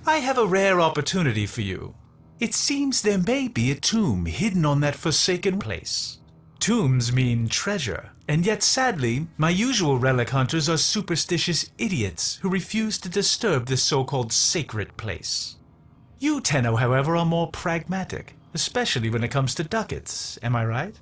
I have a rare opportunity for you. It seems there may be a tomb hidden on that forsaken place. Tombs mean treasure, and yet sadly, my usual relic hunters are superstitious idiots who refuse to disturb this so-called sacred place. You, Tenno, however, are more pragmatic, especially when it comes to ducats, am I right?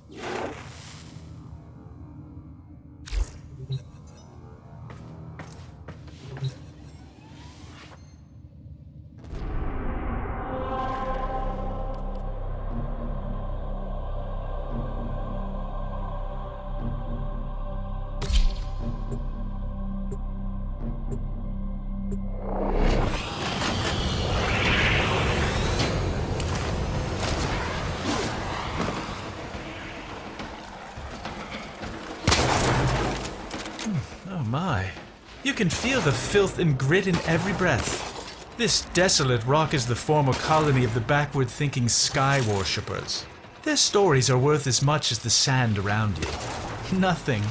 My, you can feel the filth and grit in every breath. This desolate rock is the former colony of the backward-thinking sky worshippers. Their stories are worth as much as the sand around you. Nothing.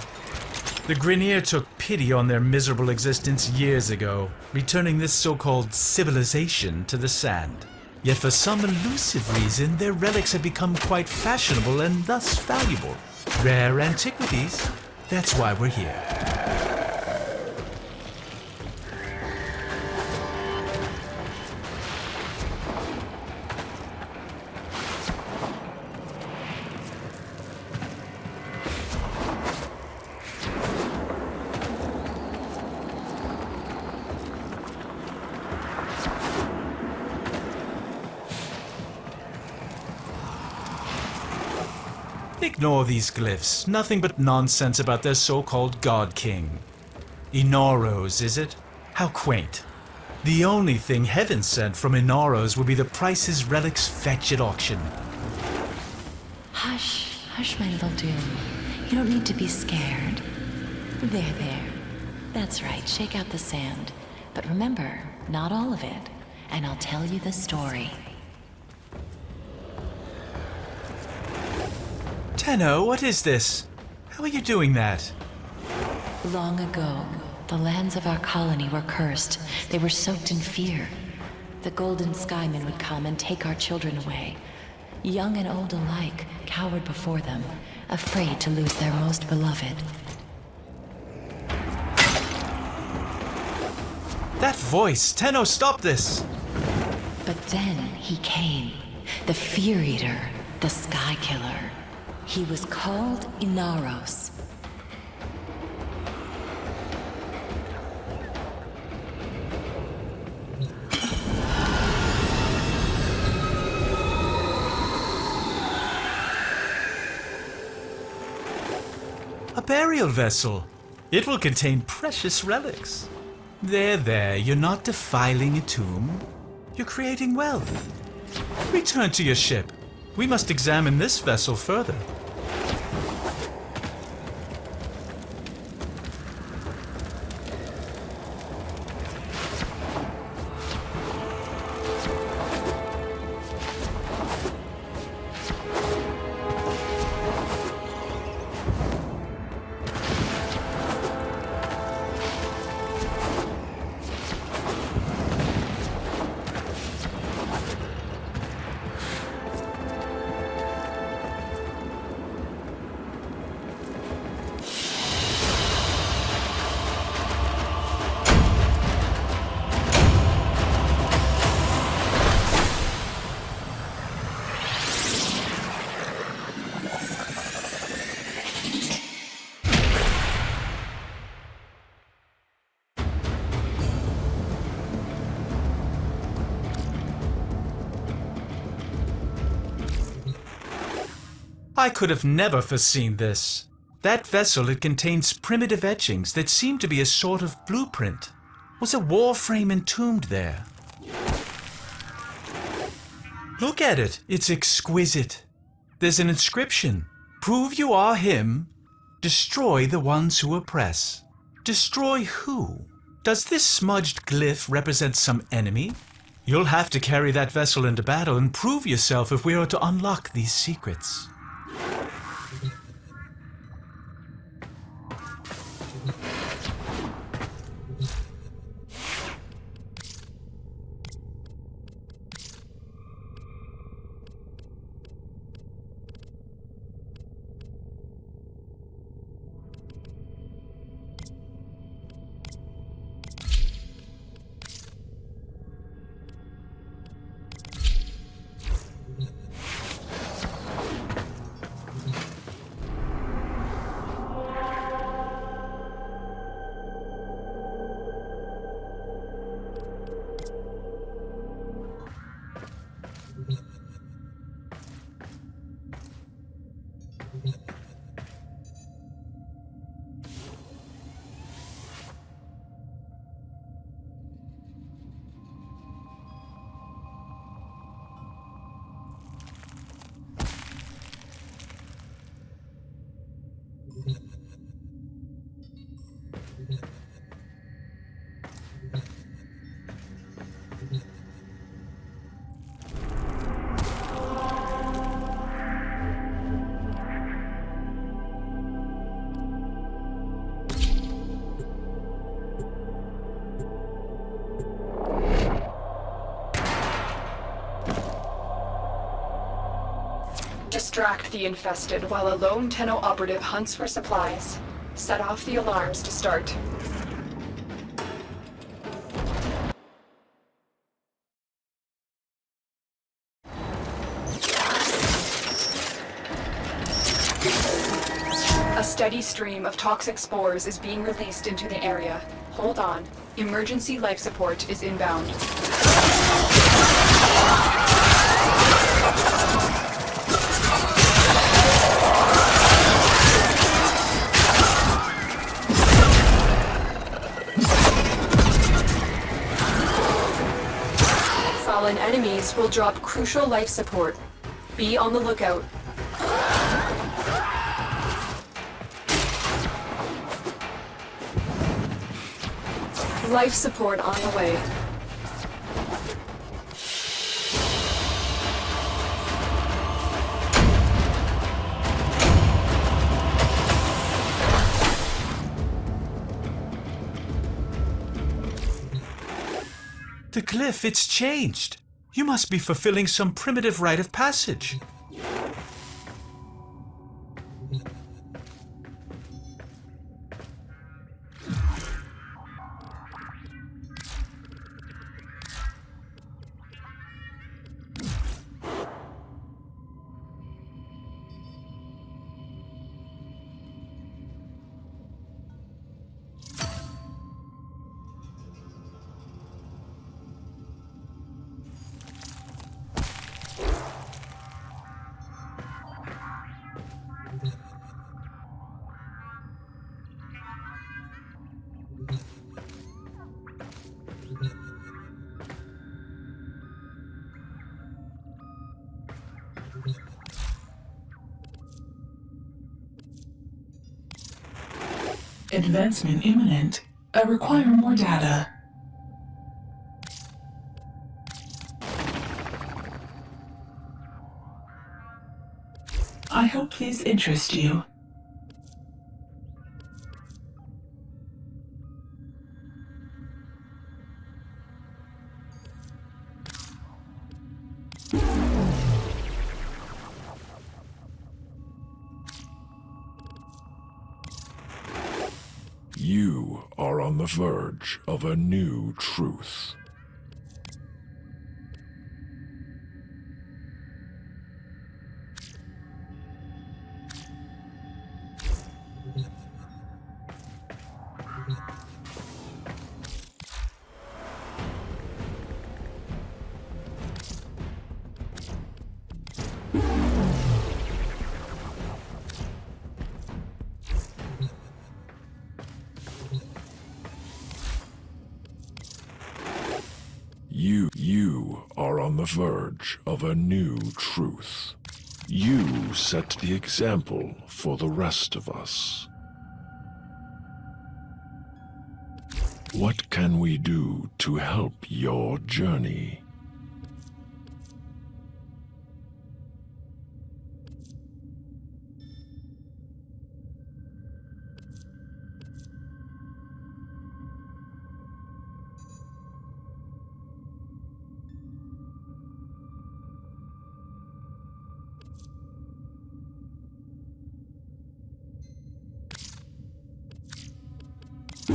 The Grineer took pity on their miserable existence years ago, returning this so-called civilization to the sand. Yet for some elusive reason, their relics have become quite fashionable and thus valuable. Rare antiquities. That's why we're here. Ignore these glyphs. Nothing but nonsense about their so-called God King. Inaros, is it? How quaint. The only thing heaven sent from Inaros would be the prices relics fetch at auction. Hush, hush, my little Doom. You don't need to be scared. There. That's right, shake out the sand. But remember, not all of it. And I'll tell you the story. Tenno, what is this? How are you doing that? Long ago, the lands of our colony were cursed. They were soaked in fear. The Golden Skymen would come and take our children away. Young and old alike cowered before them, afraid to lose their most beloved. That voice! Tenno, stop this! But then he came. The Fear Eater, the Sky Killer. He was called Inaros. A burial vessel. It will contain precious relics. There, you're not defiling a tomb. You're creating wealth. Return to your ship. We must examine this vessel further. I could have never foreseen this. That vessel, it contains primitive etchings that seem to be a sort of blueprint. Was a Warframe entombed there? Look at it. It's exquisite. There's an inscription. Prove you are him. Destroy the ones who oppress. Destroy who? Does this smudged glyph represent some enemy? You'll have to carry that vessel into battle and prove yourself if we are to unlock these secrets. Distract the infested while a lone Tenno operative hunts for supplies. Set off the alarms to start. A steady stream of toxic spores is being released into the area. Hold on. Emergency life support is inbound. Fallen enemies will drop crucial life support. Be on the lookout. Life support on the way. The cliff, it's changed. You must be fulfilling some primitive rite of passage. Advancement imminent. I require more data. I hope these interest you. You are on the verge of a new truth. You are on the verge of a new truth. You set the example for the rest of us. What can we do to help your journey?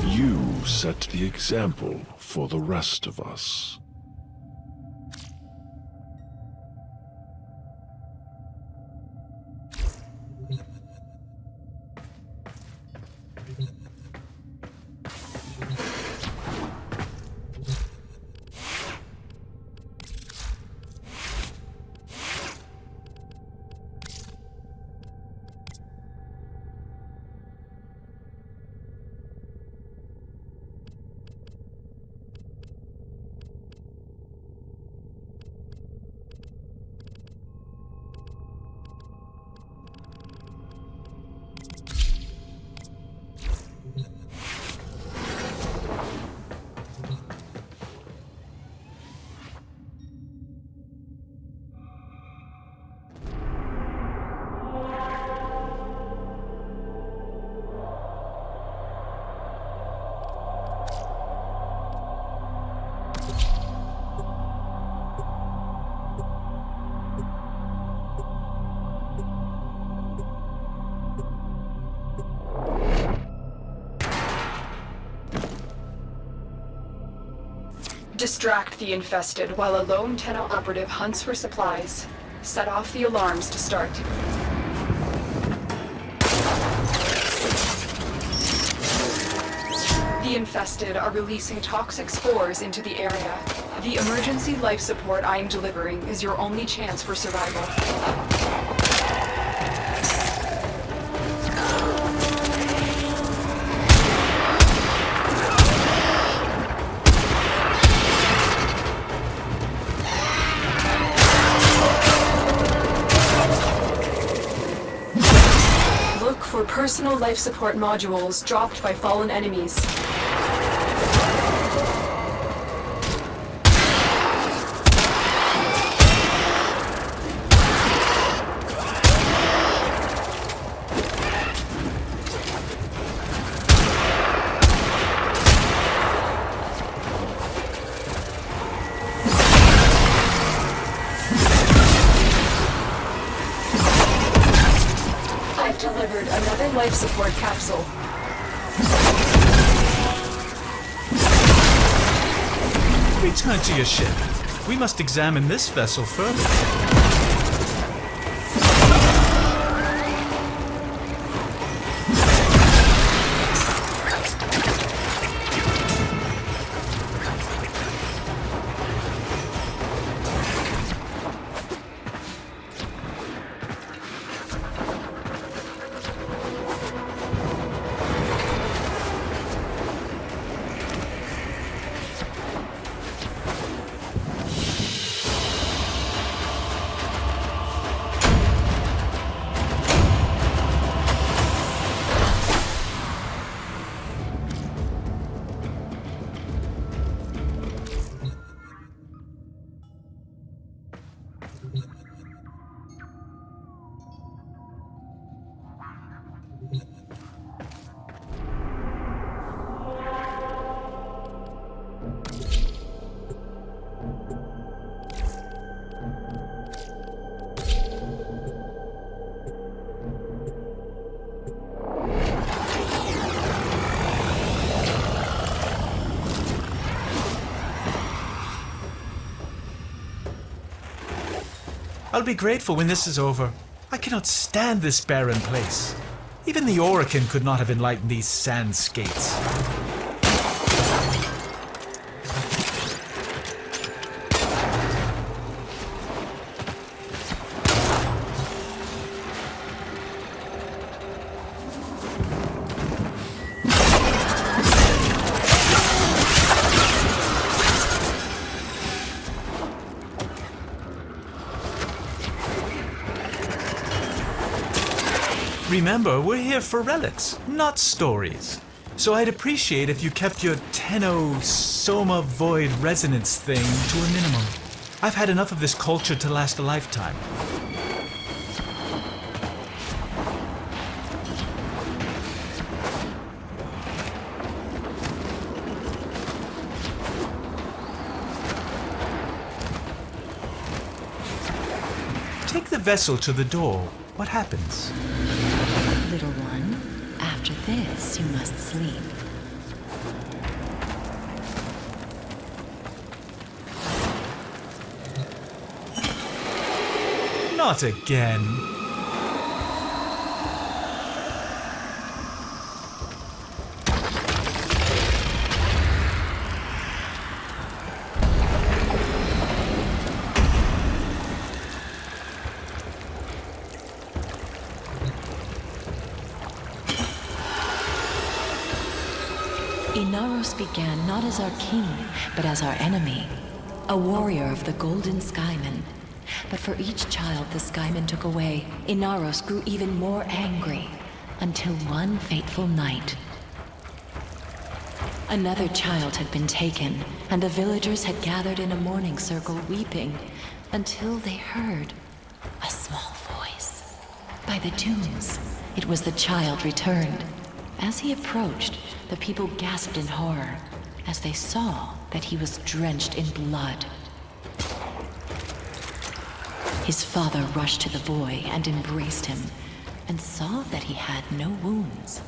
You set the example for the rest of us. Distract the infested while a lone Tenno operative hunts for supplies. Set off the alarms to start. The infested are releasing toxic spores into the area. The emergency life support I am delivering is your only chance for survival. Look for personal life support modules dropped by fallen enemies. Delivered another life support capsule. Return to your ship. We must examine this vessel further. I'll be grateful when this is over. I cannot stand this barren place. Even the Orokin could not have enlightened these sand skates. Remember, we're here for relics, not stories. So I'd appreciate if you kept your Tenno Soma Void Resonance thing to a minimum. I've had enough of this culture to last a lifetime. Take the vessel to the door. What happens? Little one, after this, you must sleep. Not again. Inaros began not as our king, but as our enemy, a warrior of the Golden Skymen. But for each child the Skymen took away, Inaros grew even more angry, until one fateful night. Another child had been taken, and the villagers had gathered in a mourning circle weeping, until they heard a small voice. By the tombs, it was the child returned. As he approached, the people gasped in horror as they saw that he was drenched in blood. His father rushed to the boy and embraced him, and saw that he had no wounds.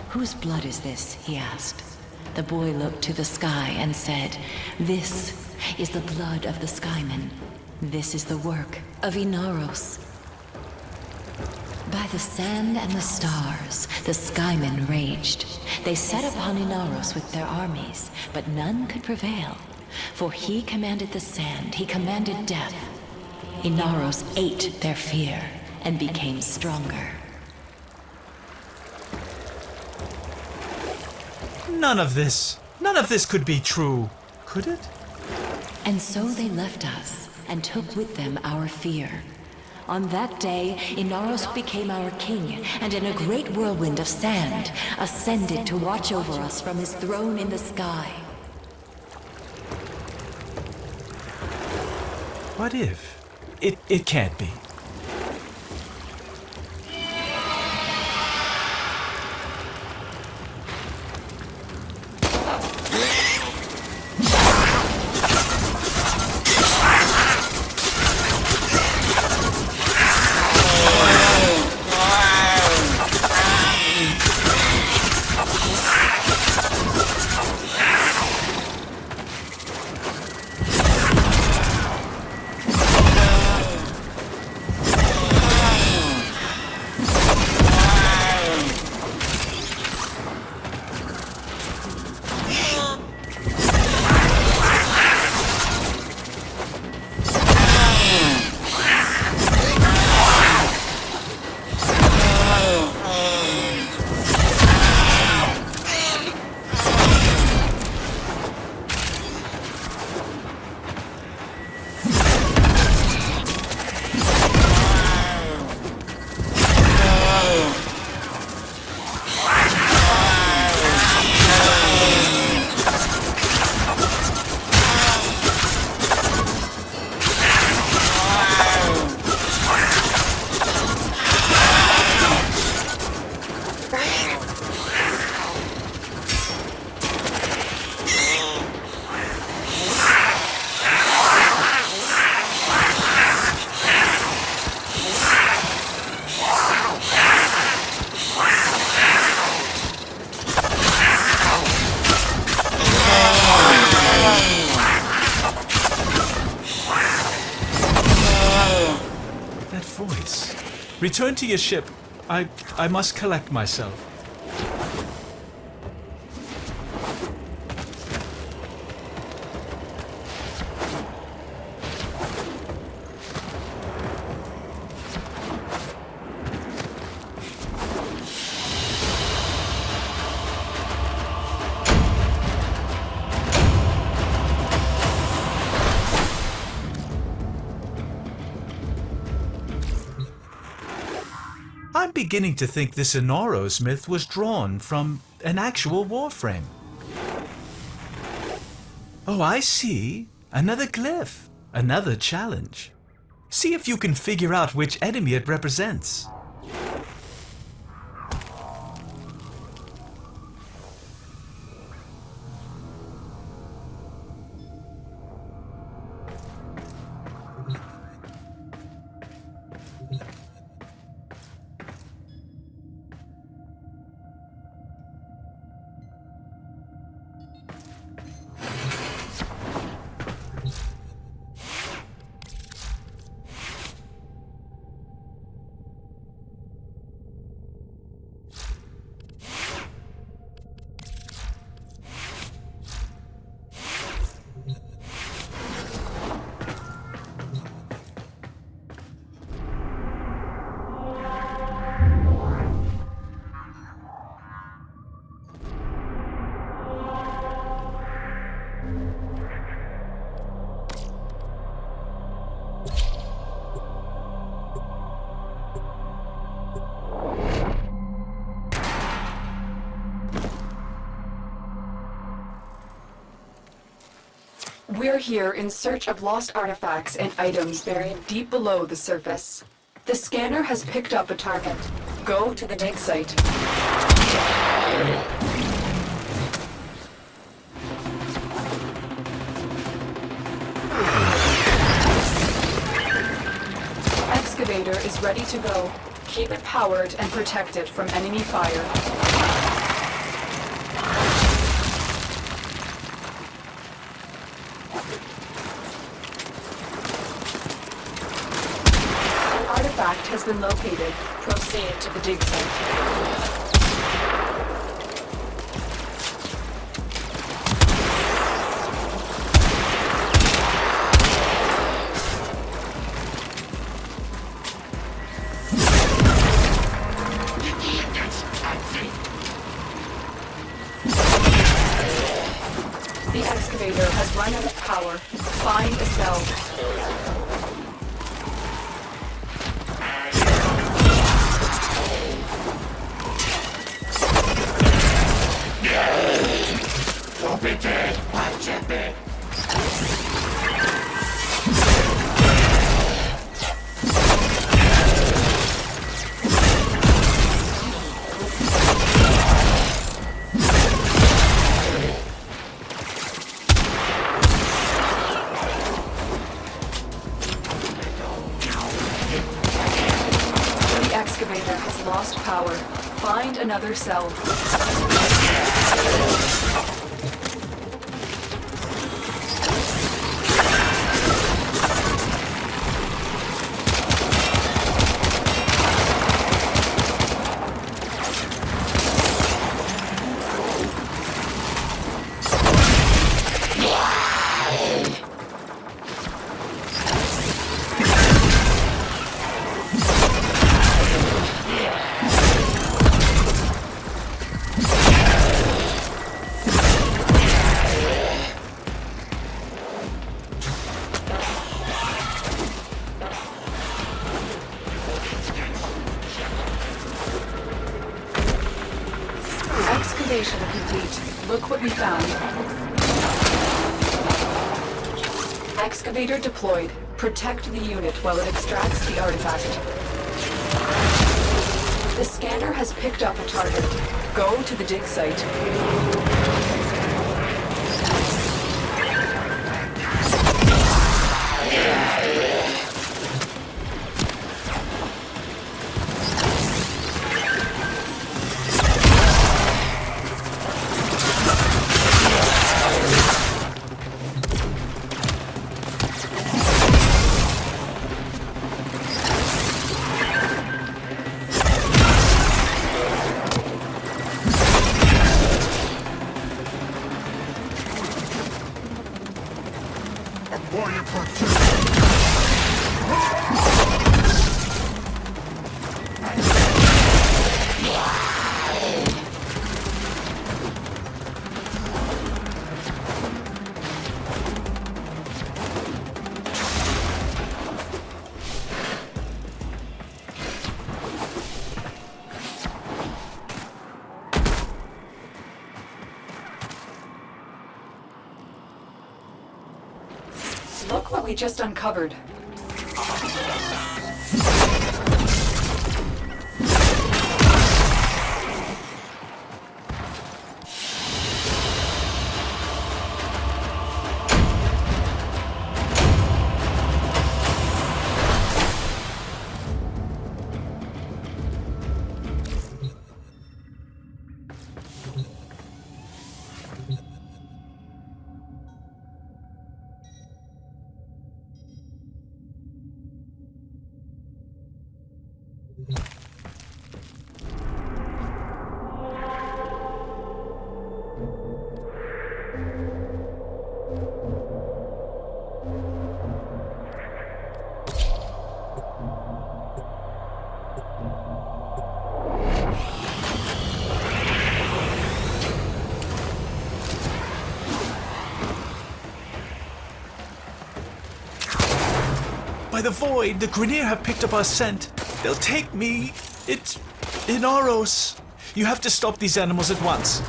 "Whose blood is this?" he asked. The boy looked to the sky and said, "This is the blood of the Skymen. This is the work of Inaros." By the sand and the stars, the Skymen raged. They set upon Inaros with their armies, but none could prevail. For he commanded the sand, he commanded death. Inaros ate their fear and became stronger. None of this could be true, could it? And so they left us and took with them our fear. On that day, Inaros became our king, and in a great whirlwind of sand, ascended to watch over us from his throne in the sky. What if? It can't be. Return to your ship. I must collect myself. I'm beginning to think this Inaros myth was drawn from an actual Warframe. Oh, I see. Another glyph. Another challenge. See if you can figure out which enemy it represents. We're here in search of lost artifacts and items buried deep below the surface. The scanner has picked up a target. Go to the dig site. Excavator is ready to go. Keep it powered and protected from enemy fire. artifact has been located. Proceed to the dig site. The excavator has run out of power. Find a cell. The excavator has lost power. Find another cell. Excavation complete. Look what we found. Excavator deployed. Protect the unit while it extracts the artifact. The scanner has picked up a target. Go to the dig site. Look what we just uncovered. By the void, the Grineer have picked up our scent. They'll take me. It's Inaros. You have to stop these animals at once.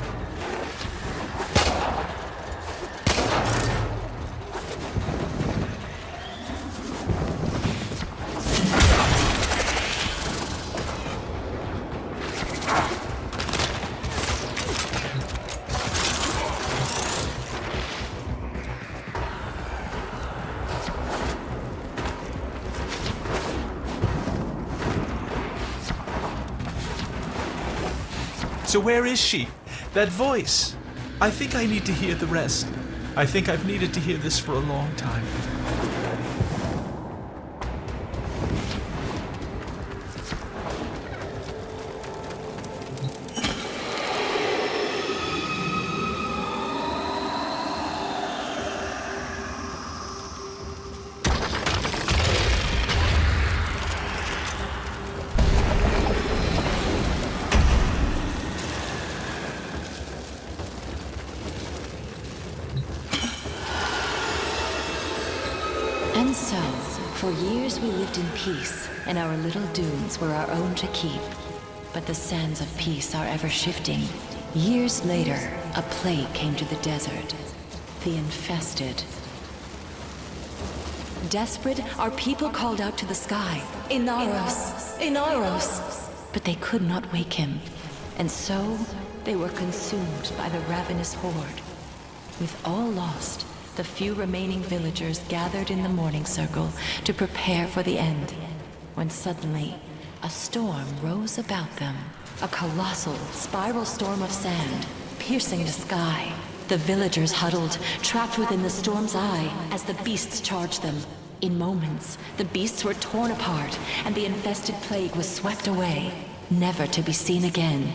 So where is she? That voice. I think I need to hear the rest. I think I've needed to hear this for a long time. And so, for years we lived in peace, and our little dunes were our own to keep. But the sands of peace are ever shifting. Years later, a plague came to the desert. The infested. Desperate, our people called out to the sky, Inaros! Inaros! But they could not wake him. And so, they were consumed by the ravenous horde. With all lost, the few remaining villagers gathered in the mourning circle to prepare for the end. When suddenly, a storm rose about them. A colossal, spiral storm of sand, piercing the sky. The villagers huddled, trapped within the storm's eye, as the beasts charged them. In moments, the beasts were torn apart, and the infested plague was swept away, never to be seen again.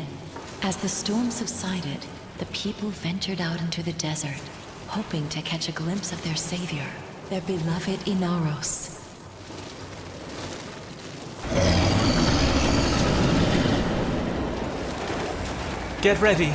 As the storm subsided, the people ventured out into the desert, hoping to catch a glimpse of their savior, their beloved Inaros. Get ready.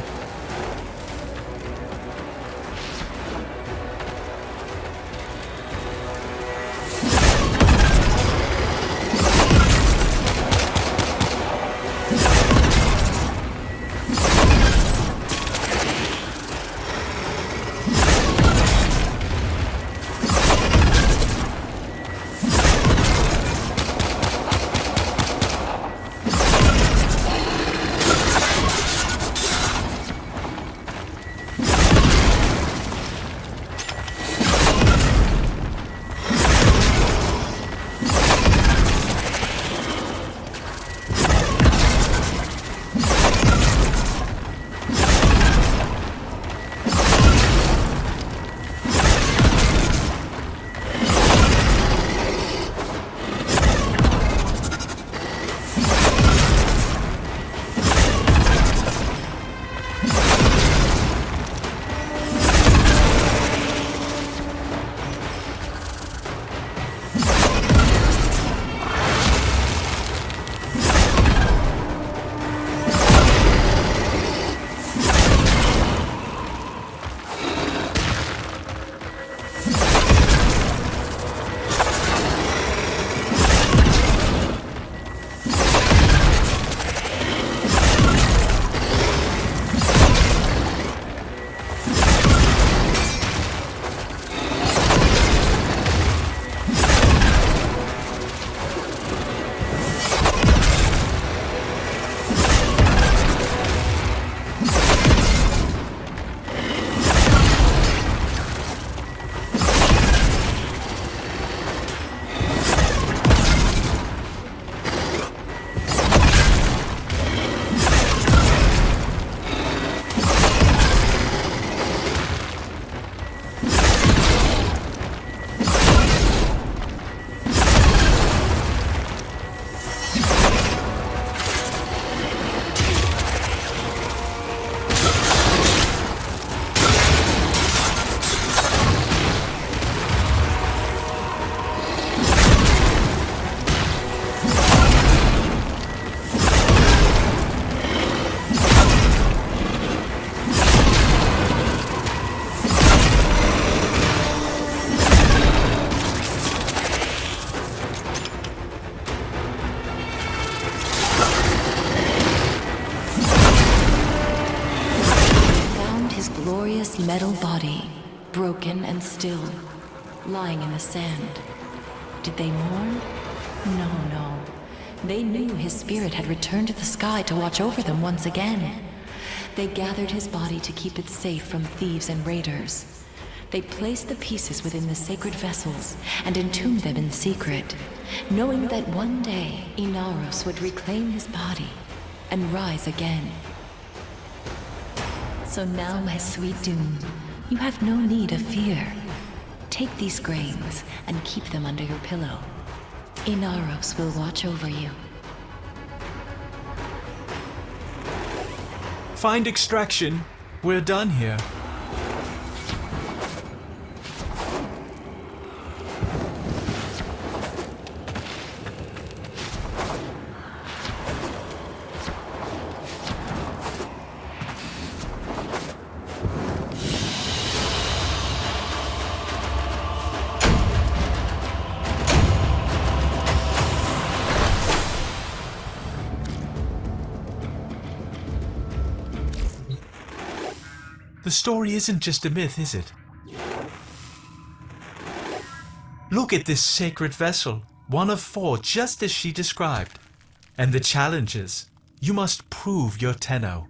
Metal body, broken and still, lying in the sand. Did they mourn? No. They knew his spirit had returned to the sky to watch over them once again. They gathered his body to keep it safe from thieves and raiders. They placed the pieces within the sacred vessels and entombed them in secret, knowing that one day Inaros would reclaim his body and rise again. So now, my sweet Dune, you have no need of fear. Take these grains and keep them under your pillow. Inaros will watch over you. Find extraction. We're done here. The story isn't just a myth, is it? Look at this sacred vessel, one of 4 just as she described. And the challenge is, you must prove your Tenno.